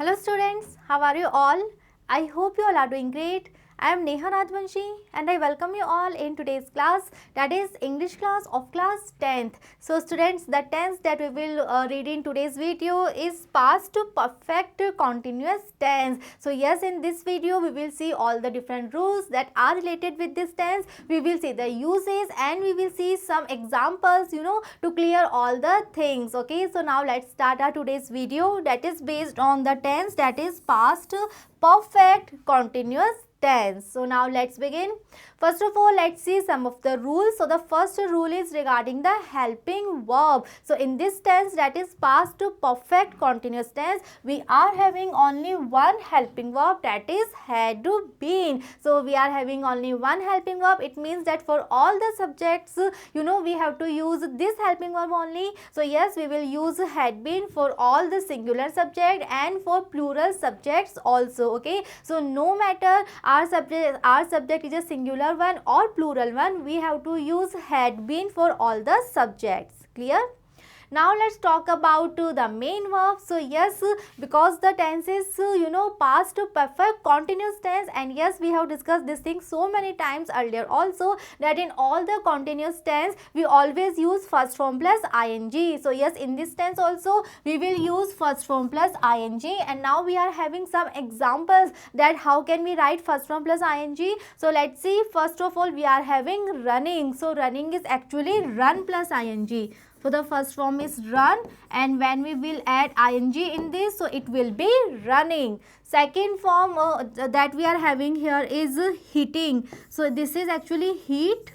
Hello students, how are you all? I hope you all are doing great. I am Neha Rajvanshi and I welcome you all in today's class, that is English class of class 10th. So students, the tense that we will read in today's video is past to perfect continuous tense. So yes, in this video we will see all the different rules that are related with this tense. We will see the uses and we will see some examples, to clear all the things. Okay, so now let's start our today's video that is based on the tense that is past perfect continuous tense. So now let's begin. First of all, let's see some of the rules. So the first rule is regarding the helping verb. So in this tense, that is past to perfect continuous tense, we are having only one helping verb, that is had been. So we are having only one helping verb. It means that for all the subjects, we have to use this helping verb only. So yes, we will use had been for all the singular subject and for plural subjects also. Okay, so no matter our subject is a singular one or plural one, we have to use had been for all the subjects. Clear? Now let's talk about the main verb. So yes, because the tense is past to perfect continuous tense, and yes, we have discussed this thing so many times earlier also, that in all the continuous tense we always use first form plus ing. So yes, in this tense also we will use first form plus ing, and now we are having some examples that how can we write first form plus ing. So let's see. First of all, we are having running. So running is actually run plus ing. So the first form is run, and when we will add ing in this, so it will be running. Second form that we are having here is hitting. So this is actually heat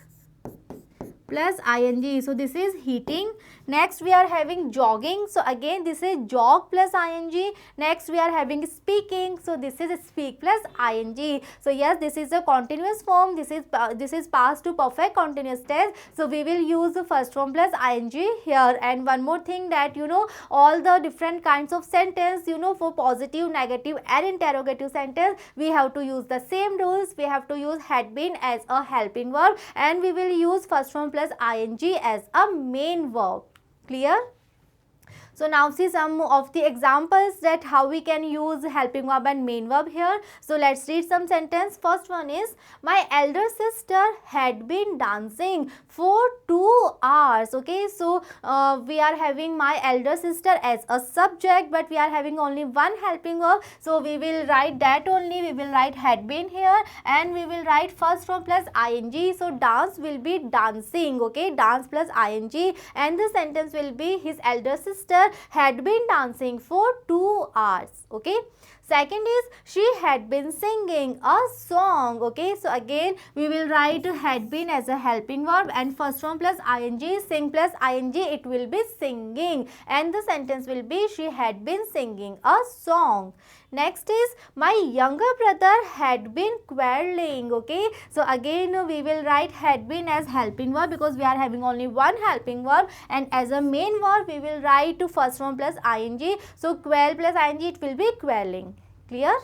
plus ing. So this is heating. Next we are having jogging. So again this is jog plus ing. Next we are having speaking. So this is speak plus ing. So yes, this is a continuous form. This is past to perfect continuous tense. So we will use the first form plus ing here. And one more thing, that all the different kinds of sentence, for positive, negative and interrogative sentence, we have to use the same rules. We have to use had been as a helping verb, and we will use first form plus ing as a main verb. Clear? So now see some of the examples that how we can use helping verb and main verb here. So let's read some sentence. First one is, my elder sister had been dancing for 2 hours. Okay, so we are having my elder sister as a subject, but we are having only one helping verb. So we will write that only. We will write had been here, and we will write first form plus ing. So dance will be dancing. Okay, dance plus ing, and the sentence will be, his elder sister had been dancing for 2 hours. Okay. Second is, she had been singing a song. Okay, so again we will write had been as a helping verb, and first form plus ing, sing plus ing, it will be singing, and the sentence will be, she had been singing a song. Next is, my younger brother had been quarreling. Okay, so again we will write had been as helping verb because we are having only one helping verb, and as a main verb we will write first form plus ing. So quarrel plus ing, it will be quarreling. Clear?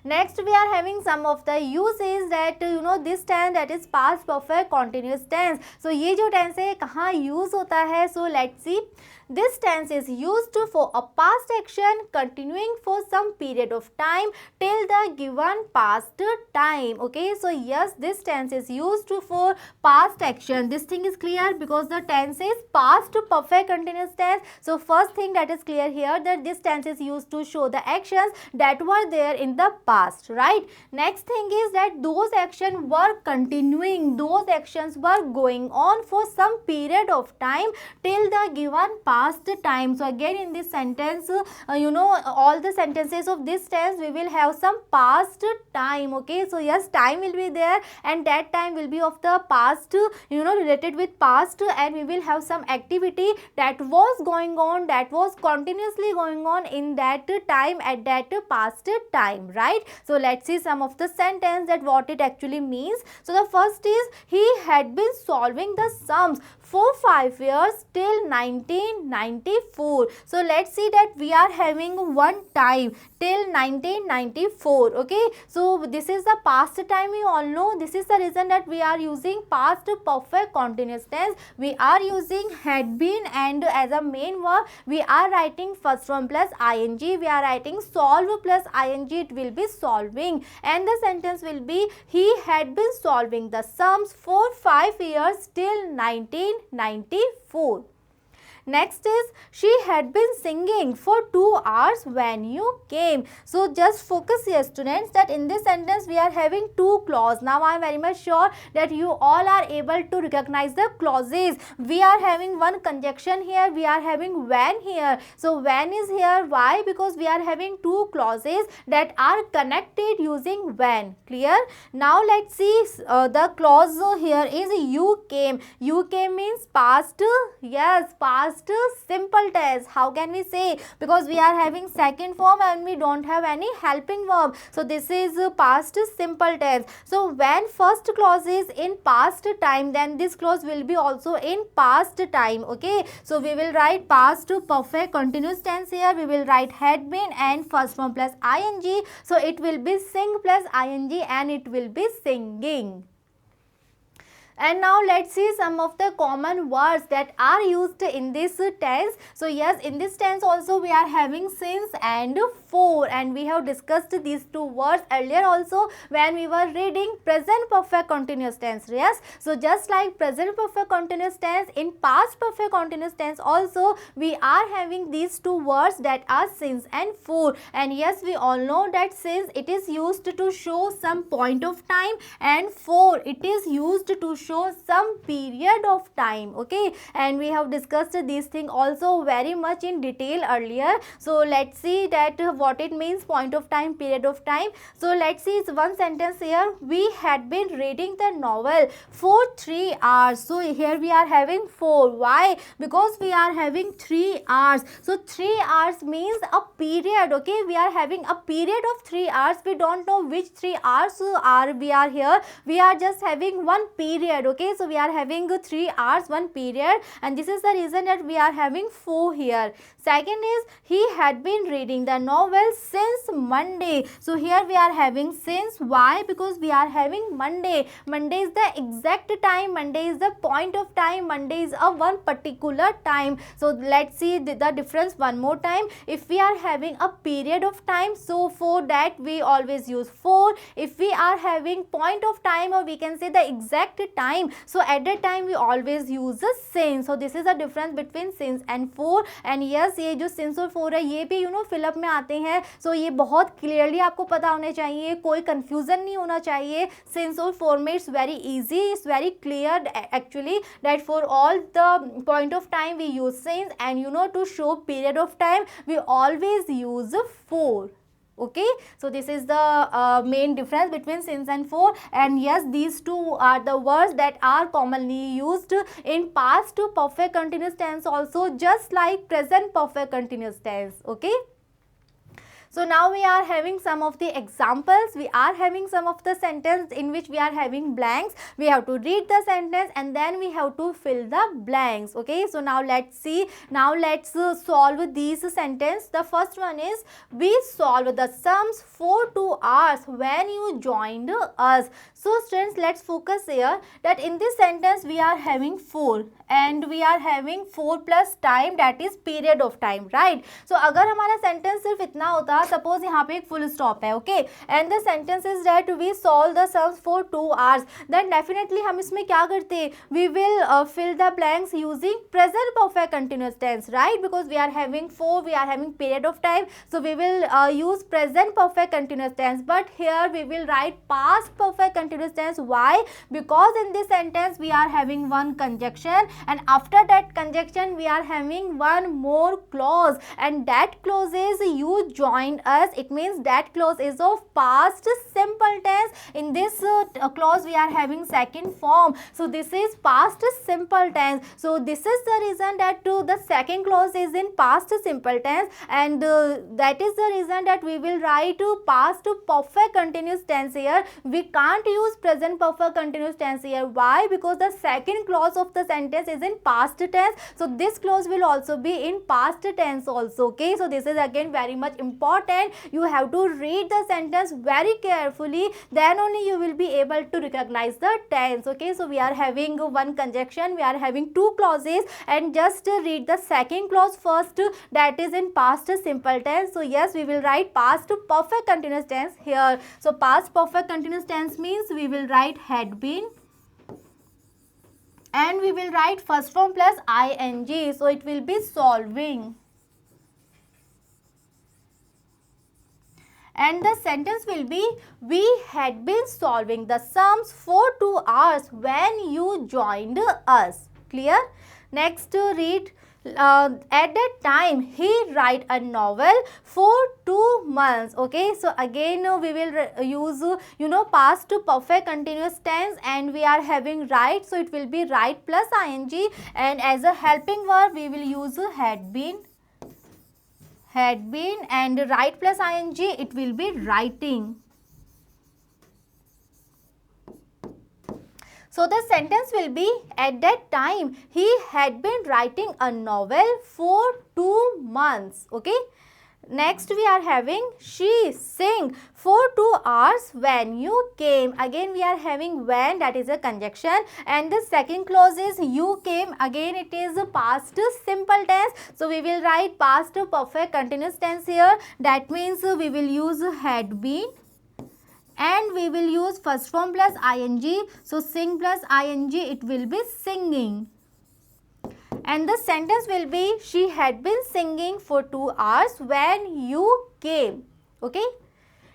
Next we are having some of the uses that this tense, that is past perfect continuous tense. So ये जो tense है कहाँ use होता है? So let's see. This tense is used for a past action continuing for some period of time till the given past time. Okay, so yes, this tense is used for past action. This thing is clear because the tense is past perfect continuous tense. So first thing that is clear here, that this tense is used to show the actions that were there in the past, right? Next thing is that those actions were continuing, those actions were going on for some period of time till the given past time. So again in this sentence, all the sentences of this tense we will have some past time. Okay, so yes, time will be there, and that time will be of the past, related with past, and we will have some activity that was going on, that was continuously going on in that time, at that past time, right? So let's see some of the sentence that what it actually means. So the first is, he had been solving the sums for 5 years till 1994. So let's see that we are having one time till 1994. Okay, so this is the past time. We all know this is the reason that we are using past perfect continuous tense. We are using had been, and as a main verb we are writing first form plus ing. We are writing solve plus ing. It will be solving, and the sentence will be he had been solving the sums for 5 years till 1994. Next is she had been singing for 2 hours when you came. So just focus here students that in this sentence we are having two clauses. Now I am very much sure that you all are able to recognize the clauses. We are having one conjunction here, we are having when here. So when is here, why? Because we are having two clauses that are connected using when. Clear? Now let's see the clause here is you came. You came means past, yes, past simple tense. How can we say? Because we are having second form and we don't have any helping verb. So this is past simple tense. So when first clause is in past time, then this clause will be also in past time. Okay, so we will write past perfect continuous tense here. We will write had been and first form plus ing. So it will be sing plus ing and it will be singing. And now let's see some of the common words that are used in this tense. So yes, in this tense also we are having since and for, and we have discussed these two words earlier also when we were reading present perfect continuous tense. Yes, so just like present perfect continuous tense, in past perfect continuous tense also we are having these two words that are since and for. And yes, we all know that since it is used to show some point of time, and for it is used to show some period of time. Okay, and we have discussed these things also very much in detail earlier. So let's see that what it means, point of time, period of time. So let's see one sentence here. We had been reading the novel for 3 hours. So here we are having 4. Why? Because we are having 3 hours. So 3 hours means a period. Okay, we are having a period of 3 hours. We don't know which 3 hours are we are here. We are just having one period. Okay, so we are having 3 hours, one period, and this is the reason that we are having 4 here. Second is he had been reading the novel since Monday. So here we are having since. Why? Because we are having Monday. Monday is the exact time. Monday is the point of time. Monday is a one particular time. So let's see the difference one more time. If we are having a period of time, so for that we always use for. If we are having point of time, or we can say the exact time, so at that time we always use the since. So this is the difference between since and for. And yes, ये जो since और for है ये भी fill up में आते हैं. सो ये बहुत क्लियरली आपको पता होने चाहिए, कोई कंफ्यूजन नहीं होना चाहिए. since और for में it's very easy, it's very clear actually that for all the point of time we use since, and to show period of time we always use for. Okay, so this is the main difference between since and for. And yes, these two are the words that are commonly used in past perfect continuous tense also, just like present perfect continuous tense. Okay, so now we are having some of the examples. We are having some of the sentence in which we are having blanks. We have to read the sentence and then we have to fill the blanks. Okay, so now let's see. Now let's solve these sentences. The first one is we solved the sums for 2 hours when you joined us. So students, let's focus here that in this sentence we are having 4 and we are having 4 plus time, that is period of time, right? So अगर हमारा sentence सिर्फ इतना होता, suppose यहाँ पे एक full stop है, okay, and the sentence is that we solve the sums for 2 hours, then definitely हम इसमें क्या करते, we will fill the blanks using present perfect continuous tense, right? Because we are having 4, we are having period of time, so we will use present perfect continuous tense. But here we will write past perfect continuous tense. Why? Because in this sentence we are having one conjunction, and after that conjunction we are having one more clause, and that clause is you join joined us, it means that clause is of past simple tense. In this clause we are having second form, so this is past simple tense. So this is the reason that the second clause is in past simple tense, and that is the reason that we will write past perfect continuous tense here. We can't use present perfect continuous tense here. Why? Because the second clause of the sentence is in past tense, so this clause will also be in past tense also. Okay, so this is again very much important. You have to read the sentence very carefully, then only you will be able to recognize the tense. Okay, so we are having one conjunction, we are having two clauses, and just read the second clause first, that is in past simple tense. So yes, we will write past perfect continuous tense here. So past perfect continuous tense means we will write had been, and we will write first form plus ing, so it will be solving. And the sentence will be, we had been solving the sums for 2 hours when you joined us. Clear? Next, read, at that time he write a novel for 2 months. Okay, so again we will use past to perfect continuous tense, and we are having write, so it will be write plus ing, and as a helping verb we will use had been, and write plus ing, it will be writing. So the sentence will be, at that time he had been writing a novel for 2 months. Okay. Next we are having, she sang for 2 hours when you came. Again we are having when, that is a conjunction, and the second clause is you came. Again it is a past simple tense, so we will write past perfect continuous tense here. That means we will use had been, and we will use first form plus ing. So sing plus ing, it will be singing. And the sentence will be, she had been singing for 2 hours when you came. Okay.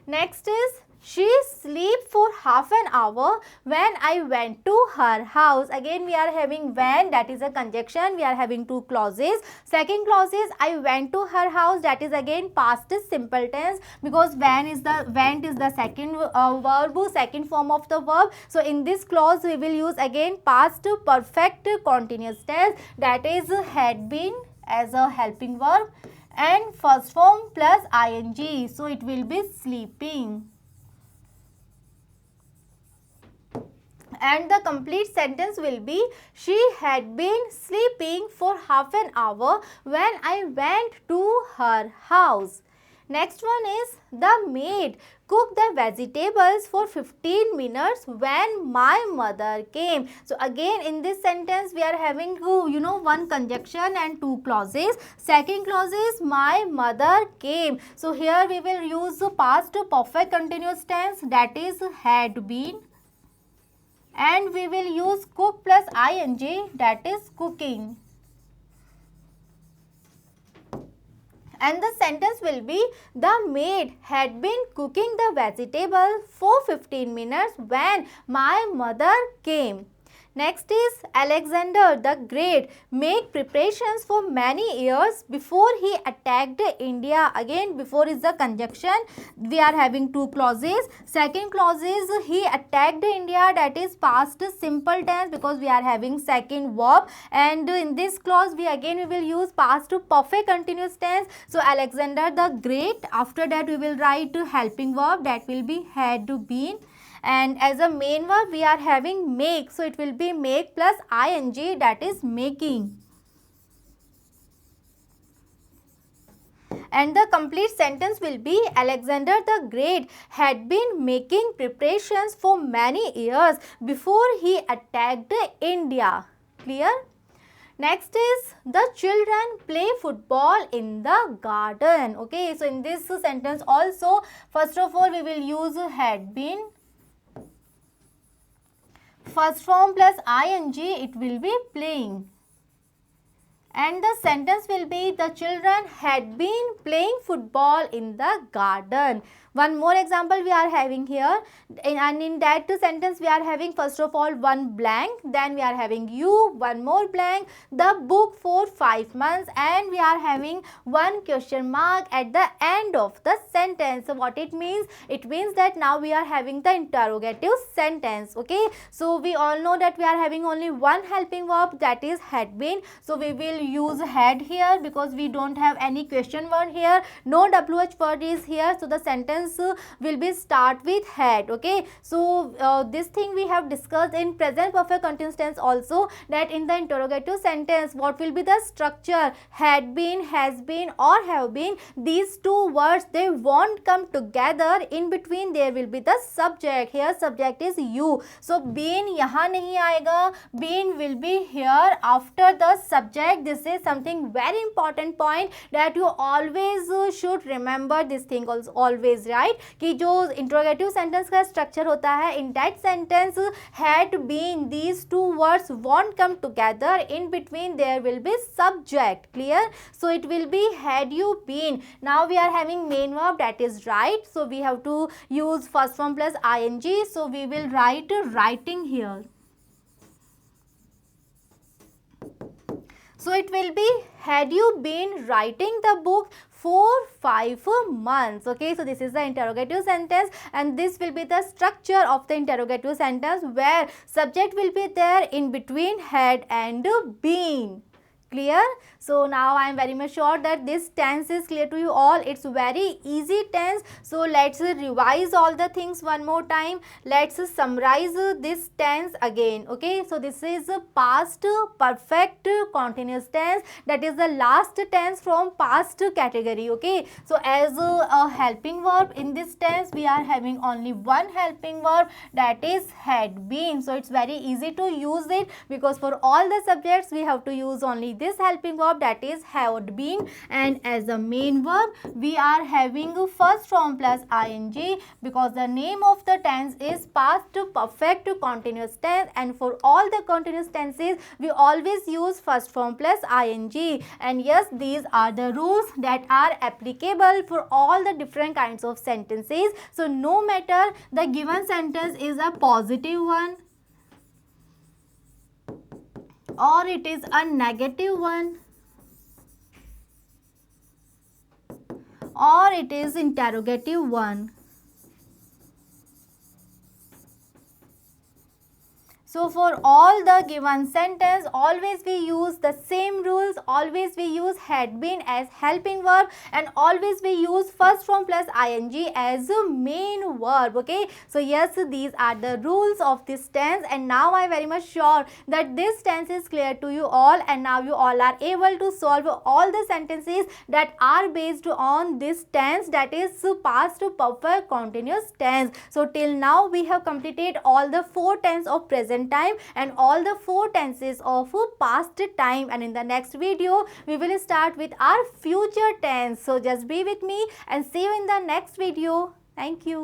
Next is, she sleep for half an hour when I went to her house. Again we are having when, that is a conjunction. We are having two clauses. Second clause is I went to her house, that is again past simple tense, because went is the second verb, second form of the verb. So in this clause we will use again past perfect continuous tense, that is had been as a helping verb, and first form plus ing, so it will be sleeping. And the complete sentence will be, she had been sleeping for half an hour when I went to her house. Next one is, the maid cooked the vegetables for 15 minutes when my mother came. So again in this sentence we are having one conjunction and two clauses. Second clause is my mother came. So here we will use past perfect continuous tense, that is had been, and we will use cook plus ing, that is cooking. And the sentence will be, the maid had been cooking the vegetable for 15 minutes when my mother came. Next is, Alexander the Great made preparations for many years before he attacked India. Again before is the conjunction. We are having two clauses. Second clause is he attacked India, that is past simple tense, because we are having second verb, and in this clause we will use past perfect continuous tense. So Alexander the Great, after that we will write helping verb, that will be had been. And as a main verb we are having make, so it will be make plus ing, that is making. And the complete sentence will be, Alexander the Great had been making preparations for many years before he attacked India. Clear? Next is, the children play football in the garden. Okay, so in this sentence also, first of all we will use had been, first form plus ing, it will be playing. And the sentence will be the children had been playing football in the garden. One more example we are having here, and in that sentence we are having first of all one blank, then we are having you, one more blank, the book for 5 months, and we are having one question mark at the end of the sentence. So what it means? It means that now we are having the interrogative sentence. Okay, so we all know that we are having only one helping verb, that is had been. So we will use had here because we don't have any question word here, no WH word is here, so the sentence will be start with had. Okay, so this thing we have discussed in present perfect continuous tense also, that in the interrogative sentence what will be the structure, had been, has been or have been, these two words they won't come together, in between there will be the subject. Here subject is you, so been यहाँ नहीं आएगा, been will be here after the subject. This is something very important point that you always should remember this thing also, always, right? कि जो interrogative sentence का structure होता है, in that sentence had been, these two words won't come together, in between there will be subject. Clear? So it will be had you been. Now we are having main verb, that is write, so we have to use first form plus ing, so we will write writing here. So it will be had you been writing the book for 5 months. Okay, so this is the interrogative sentence, and this will be the structure of the interrogative sentence where subject will be there in between had and been. Clear? So now I am very much sure that this tense is clear to you all. It's very easy tense. So let's revise all the things one more time. Let's summarize this tense again. Okay, so this is past perfect continuous tense, that is the last tense from past category. Okay, so as a helping verb in this tense we are having only one helping verb, that is had been. So it's very easy to use it because for all the subjects we have to use only this helping verb, that is had been, and as a main verb we are having first form plus ing because the name of the tense is past perfect continuous tense, and for all the continuous tenses we always use first form plus ing. And yes, these are the rules that are applicable for all the different kinds of sentences. So no matter the given sentence is a positive one or it is a negative one or it is interrogative one. So for all the given sentence, always we use the same rules, always we use had been as helping verb, and always we use first form plus ing as a main verb. Okay, so yes, these are the rules of this tense, and now I am very much sure that this tense is clear to you all, and now you all are able to solve all the sentences that are based on this tense, that is past perfect continuous tense. So till now we have completed all the 4 tense of present time and all the 4 tenses of past time, and in the next video we will start with our future tense. So just be with me and see you in the next video. Thank you.